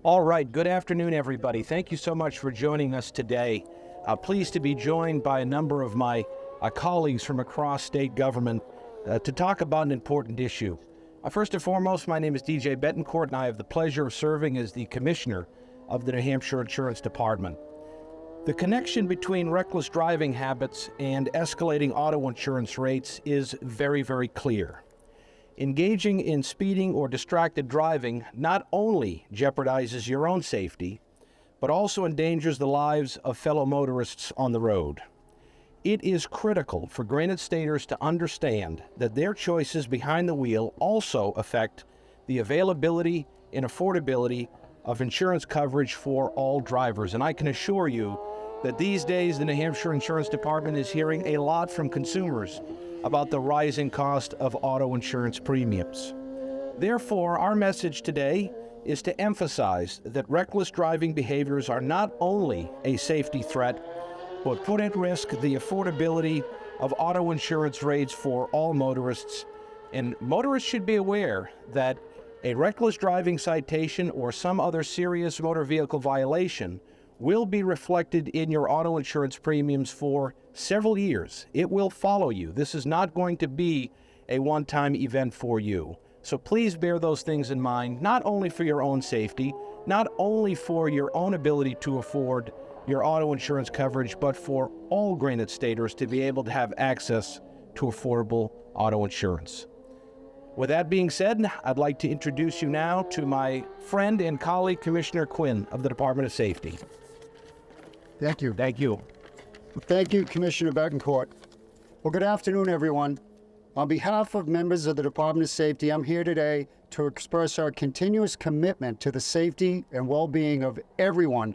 All right, good afternoon, everybody. Thank you so much for joining us today. Pleased to be joined by a number of my colleagues from across state government to talk about an important issue. First and foremost, my name is DJ Betancourt, and I have the pleasure of serving as the Commissioner of the New Hampshire Insurance Department. The connection between reckless driving habits and escalating auto insurance rates is very, very clear. Engaging in speeding or distracted driving not only jeopardizes your own safety, but also endangers the lives of fellow motorists on the road. It is critical for Granite Staters to understand that their choices behind the wheel also affect the availability and affordability of insurance coverage for all drivers. And I can assure you that these days the New Hampshire Insurance Department is hearing a lot from consumers about the rising cost of auto insurance premiums. Therefore, our message today is to emphasize that reckless driving behaviors are not only a safety threat, but put at risk the affordability of auto insurance rates for all motorists. And motorists should be aware that a reckless driving citation or some other serious motor vehicle violation will be reflected in your auto insurance premiums for several years. It will follow you. This is not going to be a one-time event for you. So please bear those things in mind, not only for your own safety, not only for your own ability to afford your auto insurance coverage, but for all Granite Staters to be able to have access to affordable auto insurance. With that being said, I'd like to introduce you now to my friend and colleague, Commissioner Quinn of the Department of Safety. Thank you. Thank you. Thank you, Commissioner Betancourt. Well, good afternoon, everyone. On behalf of members of the Department of Safety, I'm here today to express our continuous commitment to the safety and well-being of everyone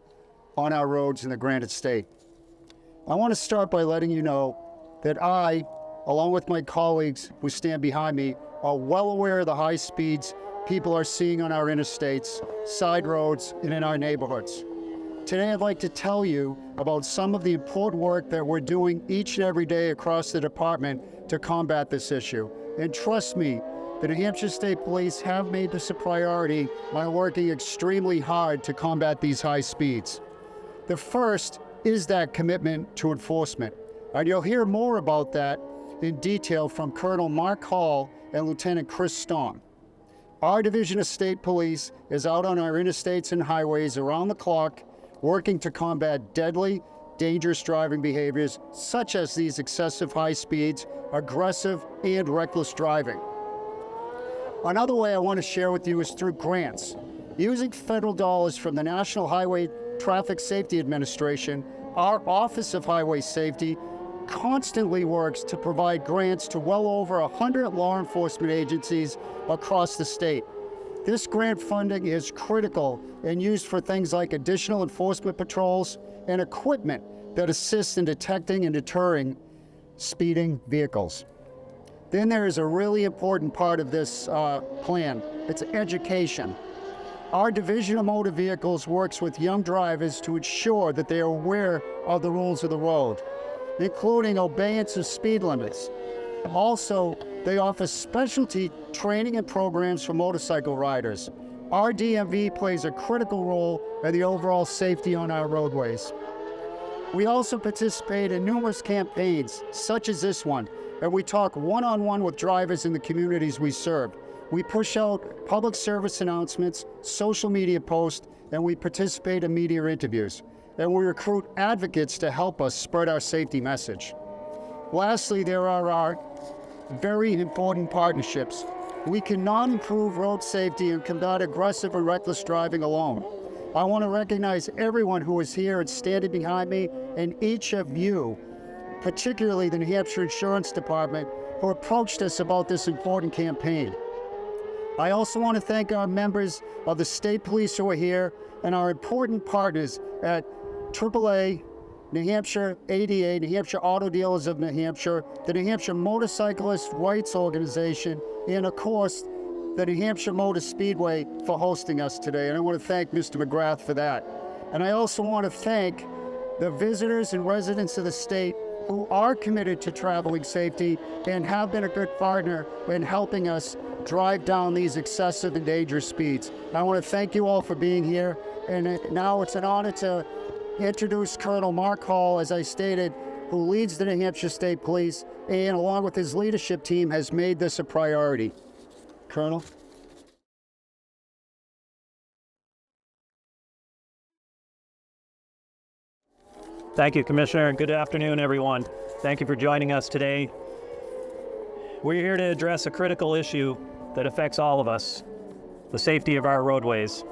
on our roads in the Granite State. I want to start by letting you know that I, along with my colleagues who stand behind me, are well aware of the high speeds people are seeing on our interstates, side roads, and in our neighborhoods. Today, I'd like to tell you about some of the important work that we're doing each and every day across the department to combat this issue. And trust me, the New Hampshire State Police have made this a priority by working extremely hard to combat these high speeds. The first is that commitment to enforcement. And you'll hear more about that in detail from Colonel Mark Hall and Lieutenant Chris Stone. Our Division of State Police is out on our interstates and highways around the clock, working to combat deadly, dangerous driving behaviors such as these excessive high speeds, aggressive, and reckless driving. Another way I want to share with you is through grants. Using federal dollars from the National Highway Traffic Safety Administration, our Office of Highway Safety constantly works to provide grants to well over 100 law enforcement agencies across the state. This grant funding is critical and used for things like additional enforcement patrols and equipment that assists in detecting and deterring speeding vehicles. Then there is a really important part of this plan. It's education. Our Division of Motor Vehicles works with young drivers to ensure that they are aware of the rules of the road, including obeyance of speed limits. Also, they offer specialty training and programs for motorcycle riders. Our DMV plays a critical role in the overall safety on our roadways. We also participate in numerous campaigns, such as this one, and we talk one-on-one with drivers in the communities we serve. We push out public service announcements, social media posts, and we participate in media interviews. And we recruit advocates to help us spread our safety message. Lastly, there are our very important partnerships. We cannot improve road safety and combat aggressive and reckless driving alone. I want to recognize everyone who is here and standing behind me, and each of you, particularly the New Hampshire Insurance Department, who approached us about this important campaign. I also want to thank our members of the state police who are here and our important partners at AAA, New Hampshire ADA, New Hampshire Auto Dealers of New Hampshire, the New Hampshire Motorcyclist Rights Organization, and of course, the New Hampshire Motor Speedway for hosting us today. And I want to thank Mr. McGrath for that. And I also want to thank the visitors and residents of the state who are committed to traveling safety and have been a good partner in helping us drive down these excessive and dangerous speeds. I want to thank you all for being here, and now it's an honor to introduce Colonel Mark Hall, as I stated, who leads the New Hampshire State Police, and along with his leadership team has made this a priority. Colonel? Thank you, Commissioner, and good afternoon, everyone. Thank you for joining us today. We're here to address a critical issue that affects all of us, the safety of our roadways.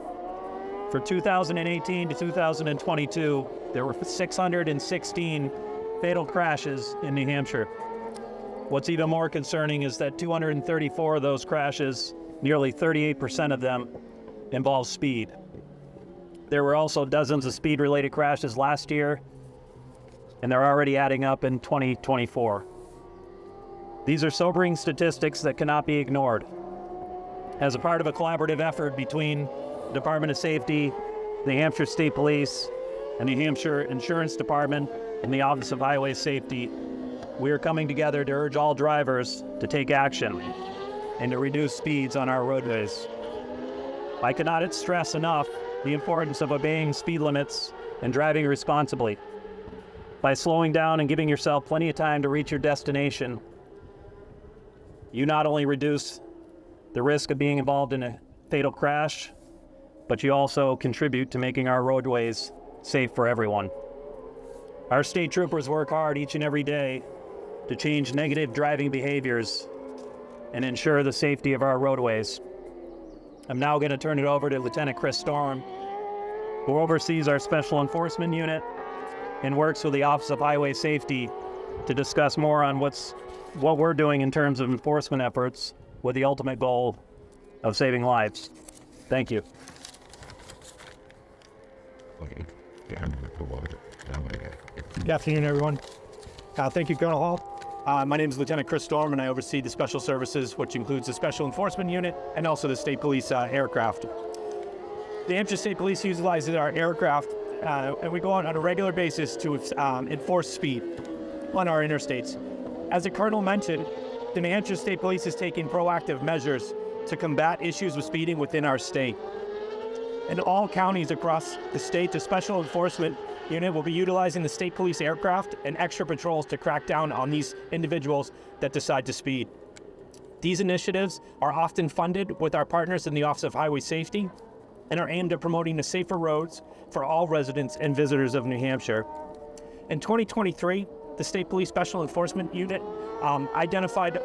For 2018 to 2022, there were 616 fatal crashes in New Hampshire. What's even more concerning is that 234 of those crashes, nearly 38% of them, involve speed. There were also dozens of speed-related crashes last year, and they're already adding up in 2024. These are sobering statistics that cannot be ignored. As a part of a collaborative effort between the Department of Safety, the Hampshire State Police, and the Hampshire Insurance Department, and the Office of Highway Safety, we are coming together to urge all drivers to take action and to reduce speeds on our roadways. I cannot stress enough the importance of obeying speed limits and driving responsibly. By slowing down and giving yourself plenty of time to reach your destination, you not only reduce the risk of being involved in a fatal crash, but you also contribute to making our roadways safe for everyone. Our state troopers work hard each and every day to change negative driving behaviors and ensure the safety of our roadways. I'm now going to turn it over to Lieutenant Chris Storm, who oversees our Special Enforcement Unit and works with the Office of Highway Safety to discuss more on what we're doing in terms of enforcement efforts with the ultimate goal of saving lives. Thank you. Good afternoon, everyone. Thank you, Colonel Hall. My name is Lieutenant Chris Storm, and I oversee the Special Services, which includes the Special Enforcement Unit and also the State Police aircraft. The Hampshire State Police utilizes our aircraft, and we go on a regular basis to enforce speed on our interstates. As the Colonel mentioned, the New Hampshire State Police is taking proactive measures to combat issues with speeding within our state. In all counties across the state, the Special Enforcement Unit will be utilizing the State Police aircraft and extra patrols to crack down on these individuals that decide to speed. These initiatives are often funded with our partners in the Office of Highway Safety and are aimed at promoting the safer roads for all residents and visitors of New Hampshire. In 2023, the State Police Special Enforcement Unit identified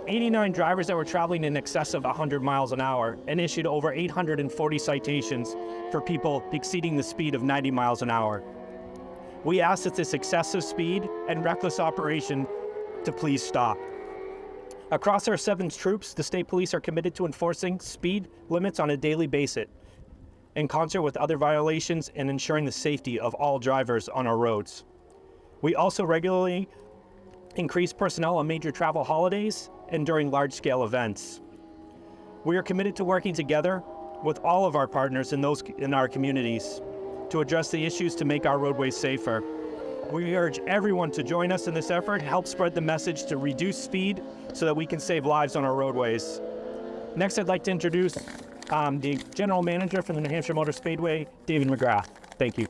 89 drivers that were traveling in excess of 100 miles an hour and issued over 840 citations for people exceeding the speed of 90 miles an hour. We ask that this excessive speed and reckless operation to please stop. Across our 7 troops, the State Police are committed to enforcing speed limits on a daily basis, in concert with other violations and ensuring the safety of all drivers on our roads. We also regularly increase personnel on major travel holidays and during large-scale events. We are committed to working together with all of our partners in our communities to address the issues to make our roadways safer. We urge everyone to join us in this effort, help spread the message to reduce speed so that we can save lives on our roadways. Next, I'd like to introduce the General Manager from the New Hampshire Motor Speedway, David McGrath. Thank you.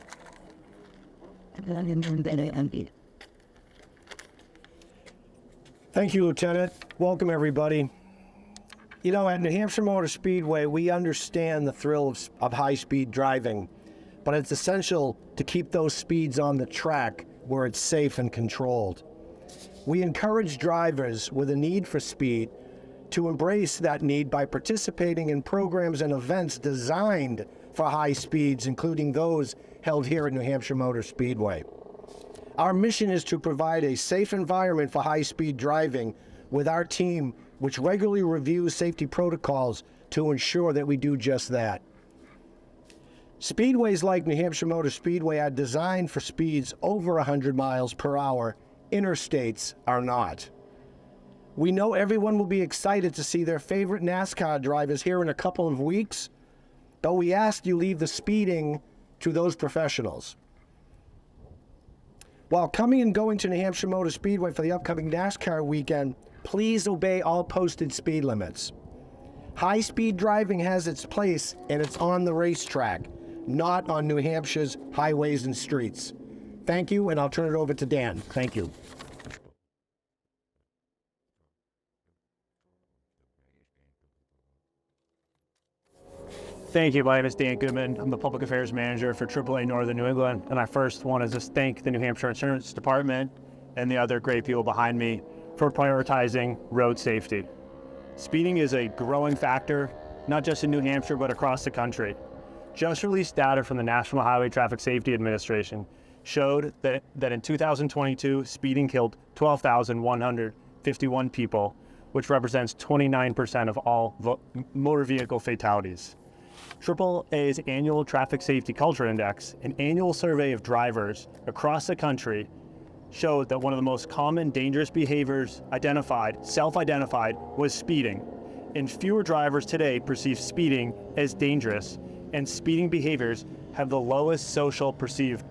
Thank you, Lieutenant. Welcome, everybody. You know, at New Hampshire Motor Speedway, we understand the thrill of high-speed driving, but it's essential to keep those speeds on the track where it's safe and controlled. We encourage drivers with a need for speed to embrace that need by participating in programs and events designed for high speeds, including those held here at New Hampshire Motor Speedway. Our mission is to provide a safe environment for high-speed driving with our team, which regularly reviews safety protocols to ensure that we do just that. Speedways like New Hampshire Motor Speedway are designed for speeds over 100 miles per hour. Interstates are not. We know everyone will be excited to see their favorite NASCAR drivers here in a couple of weeks, but we ask you leave the speeding to those professionals. While coming and going to New Hampshire Motor Speedway for the upcoming NASCAR weekend, please obey all posted speed limits. High-speed driving has its place, and it's on the racetrack, not on New Hampshire's highways and streets. Thank you, and I'll turn it over to Dan. Thank you. Thank you. My name is Dan Goodman. I'm the Public Affairs Manager for AAA Northern New England, and I first want to just thank the New Hampshire Insurance Department and the other great people behind me for prioritizing road safety. Speeding is a growing factor, not just in New Hampshire, but across the country. Just released data from the National Highway Traffic Safety Administration showed that in 2022, speeding killed 12,151 people, which represents 29% of all motor vehicle fatalities. AAA's annual Traffic Safety Culture Index, an annual survey of drivers across the country, showed that one of the most common dangerous behaviors self-identified, was speeding. And fewer drivers today perceive speeding as dangerous, and speeding behaviors have the lowest social perceived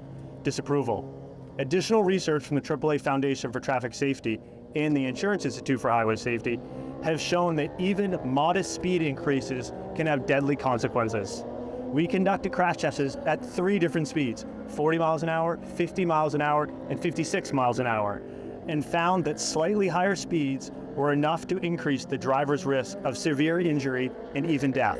disapproval. Additional research from the AAA Foundation for Traffic Safety and the Insurance Institute for Highway Safety have shown that even modest speed increases can have deadly consequences. We conducted crash tests at 3 different speeds, 40 miles an hour, 50 miles an hour, and 56 miles an hour, and found that slightly higher speeds were enough to increase the driver's risk of severe injury and even death.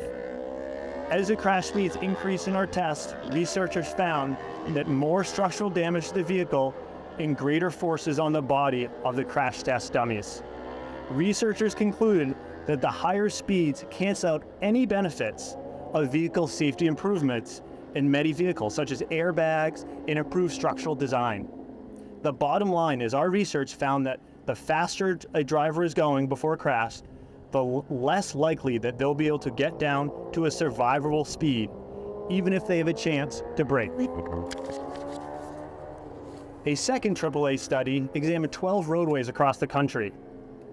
As the crash speeds increase in our tests, researchers found that more structural damage to the vehicle and greater forces on the body of the crash test dummies. Researchers concluded that the higher speeds cancel out any benefits of vehicle safety improvements in many vehicles, such as airbags and improved structural design. The bottom line is our research found that the faster a driver is going before a crash, the less likely that they'll be able to get down to a survivable speed, even if they have a chance to brake. A second AAA study examined 12 roadways across the country,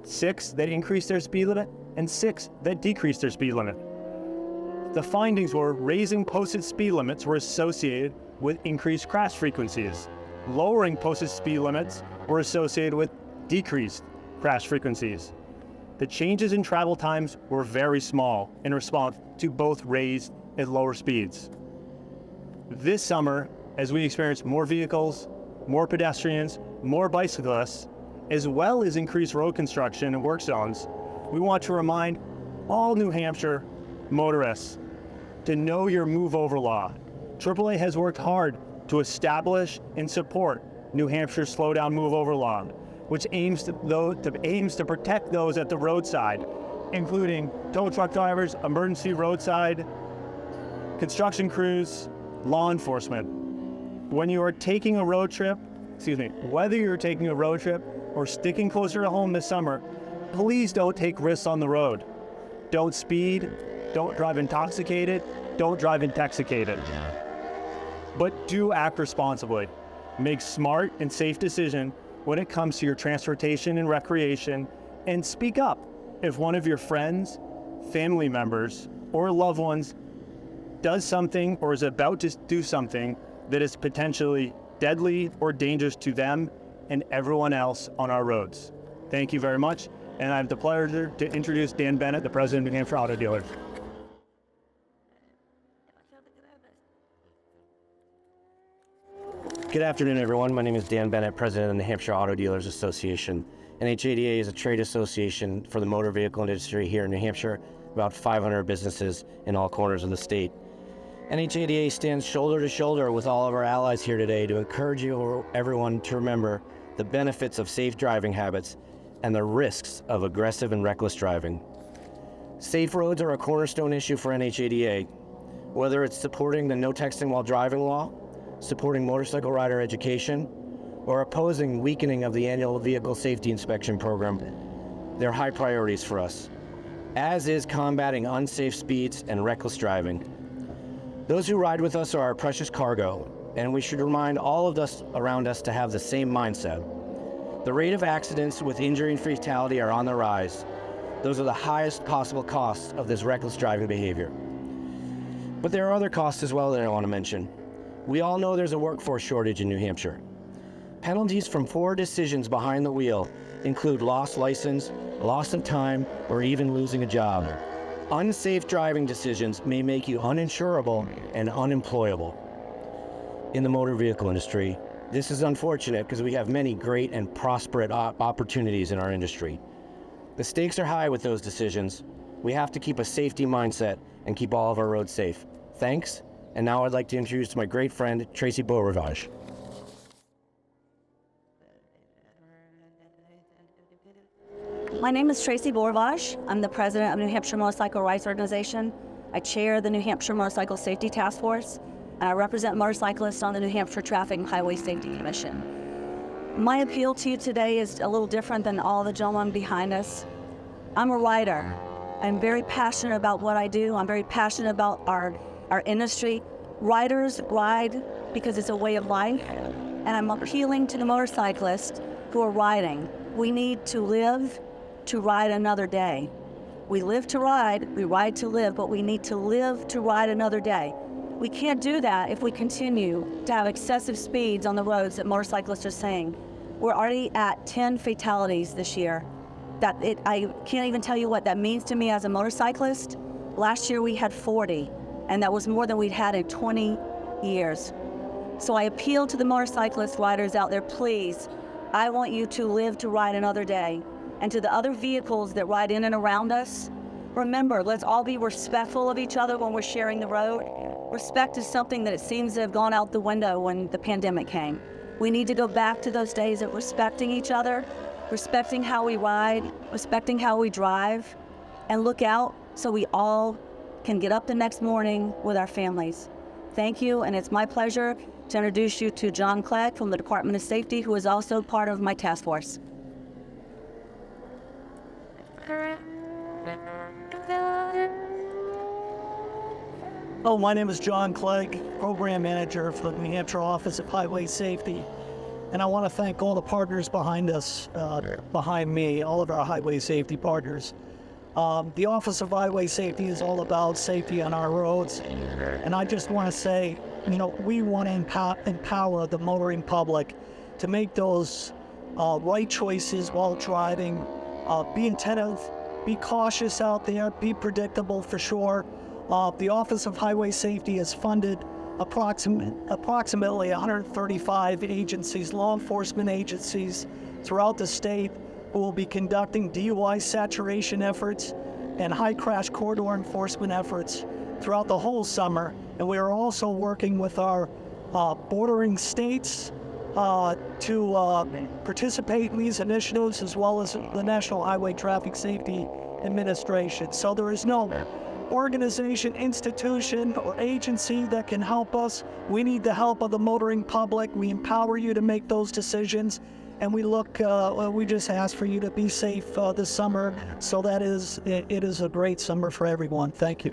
6 that increased their speed limit and 6 that decreased their speed limit. The findings were raising posted speed limits were associated with increased crash frequencies. Lowering posted speed limits were associated with decreased crash frequencies. The changes in travel times were very small in response to both raised and lower speeds. This summer, as we experience more vehicles, more pedestrians, more bicyclists, as well as increased road construction and work zones, we want to remind all New Hampshire motorists to know your move over law. AAA has worked hard to establish and support New Hampshire's slow down move over law, which aims to protect those at the roadside, including tow truck drivers, emergency roadside, construction crews, law enforcement. Whether you're taking a road trip or sticking closer to home this summer, please don't take risks on the road. Don't speed, don't drive intoxicated, don't drive intoxicated. But do act responsibly. Make smart and safe decisions when it comes to your transportation and recreation, and speak up if one of your friends, family members, or loved ones does something or is about to do something that is potentially deadly or dangerous to them and everyone else on our roads. Thank you very much, and I have the pleasure to introduce Dan Bennett, the President of New Hampshire Auto Dealers. Good afternoon, everyone. My name is Dan Bennett, President of the New Hampshire Auto Dealers Association. NHADA is a trade association for the motor vehicle industry here in New Hampshire, about 500 businesses in all corners of the state. NHADA stands shoulder to shoulder with all of our allies here today to encourage everyone to remember the benefits of safe driving habits and the risks of aggressive and reckless driving. Safe roads are a cornerstone issue for NHADA, whether it's supporting the no texting while driving law, supporting motorcycle rider education, or opposing weakening of the annual vehicle safety inspection program. They're high priorities for us, as is combating unsafe speeds and reckless driving. Those who ride with us are our precious cargo, and we should remind all of us around us to have the same mindset. The rate of accidents with injury and fatality are on the rise. Those are the highest possible costs of this reckless driving behavior. But there are other costs as well that I want to mention. We all know there's a workforce shortage in New Hampshire. Penalties from poor decisions behind the wheel include lost license, loss of time, or even losing a job. Unsafe driving decisions may make you uninsurable and unemployable. In the motor vehicle industry, this is unfortunate because we have many great and prosperous opportunities in our industry. The stakes are high with those decisions. We have to keep a safety mindset and keep all of our roads safe. Thanks, and now I'd like to introduce my great friend, Tracy Beaurivage. My name is Tracy Beaurivage. I'm the president of New Hampshire Motorcycle Rights Organization. I chair the New Hampshire Motorcycle Safety Task Force, and I represent motorcyclists on the New Hampshire Traffic and Highway Safety Commission. My appeal to you today is a little different than all the gentlemen behind us. I'm a rider. I'm very passionate about what I do. I'm very passionate about our industry. Riders ride because it's a way of life, and I'm appealing to the motorcyclists who are riding. We need to live to ride another day. We live to ride, we ride to live, but we need to live to ride another day. We can't do that if we continue to have excessive speeds on the roads that motorcyclists are saying. We're already at 10 fatalities this year. I can't even tell you what that means to me as a motorcyclist. Last year we had 40, and that was more than we'd had in 20 years. So I appeal to the motorcyclist riders out there, please, I want you to live to ride another day. And to the other vehicles that ride in and around us, remember, let's all be respectful of each other when we're sharing the road. Respect is something that it seems to have gone out the window when the pandemic came. We need to go back to those days of respecting each other, respecting how we ride, respecting how we drive, and look out so we all can get up the next morning with our families. Thank you, and it's my pleasure to introduce you to John Clegg from the Department of Safety, who is also part of my task force. Oh, my name is John Clegg, Program Manager for the New Hampshire Office of Highway Safety. And I want to thank all the partners behind us, behind me, all of our highway safety partners. The Office of Highway Safety is all about safety on our roads. And I just want to say, we want to empower the motoring public to make those right choices while driving. Be attentive, be cautious out there, be predictable for sure. The Office of Highway Safety has funded approximately 135 agencies, law enforcement agencies throughout the state who will be conducting DUI saturation efforts and high crash corridor enforcement efforts throughout the whole summer. And we are also working with our bordering states to participate in these initiatives, as well as the National Highway Traffic Safety Administration. So there is no organization, institution, or agency that can help us. We need the help of the motoring public. We empower you to make those decisions, and we just ask for you to be safe this summer. So it is a great summer for everyone. Thank you.